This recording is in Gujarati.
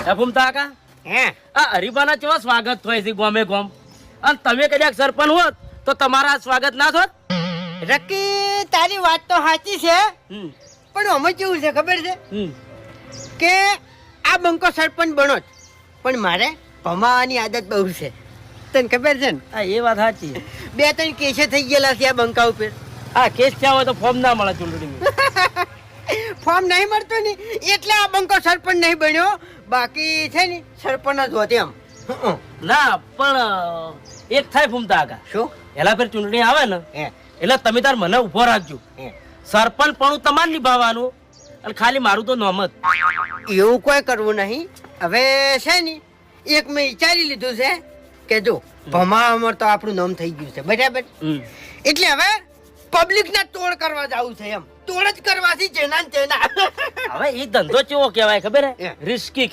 ફૂમતા કાકા હે આ હરીબાના કેવા સ્વાગત થાય છે ગોમે ગોમ અને તમે કદાચ સરપંચ હોત તો તમારા સ્વાગત ના થોત. રકી તારી વાત તો સાચી છે હમ પણ અમે કેવું છે ખબર છે હમ કે આ બંકો સરપંચ બનો જ પણ મારે ભમાવાની આદત બહુ છે તને ખબર છે ને હા એ વાત સાચી. 2-3 કેસે થઈ ગયેલા છે આ બંકા ઉપર હા કેસ થયા હોય તો ફોર્મ ના મળે ચૂંટણીમાં. ફોર્મ નહીં મળતું ને એટલે આ બંકો સરપંચ નહીં બન્યો બાકી છે ને સરપંચ જ હોત એમ ના પણ એક થાય ફૂમતા કાકા શું એલા ફેર ચૂંટણી આવે ને હે એટલે તમે તાર મને ઉભો રાખજો. હે સરપંચ પણ તમારે નિભાવવાનું અને ખાલી મારું તો નોમ જ. એવું કોઈ કરવું નહીં હવે છે ને એક મેં વિચારી લીધું છે કે જો ભમાવામાં તો આપણું નામ થઈ ગયું છે બરાબર એટલે હવે પબ્લિક ના તોડ કરવા જવું છે એમ તોડ જ કરવાથી જેના ને તેના હવે એ ધંધો કેવો કહેવાય ખબર હે હે. રિસ્કી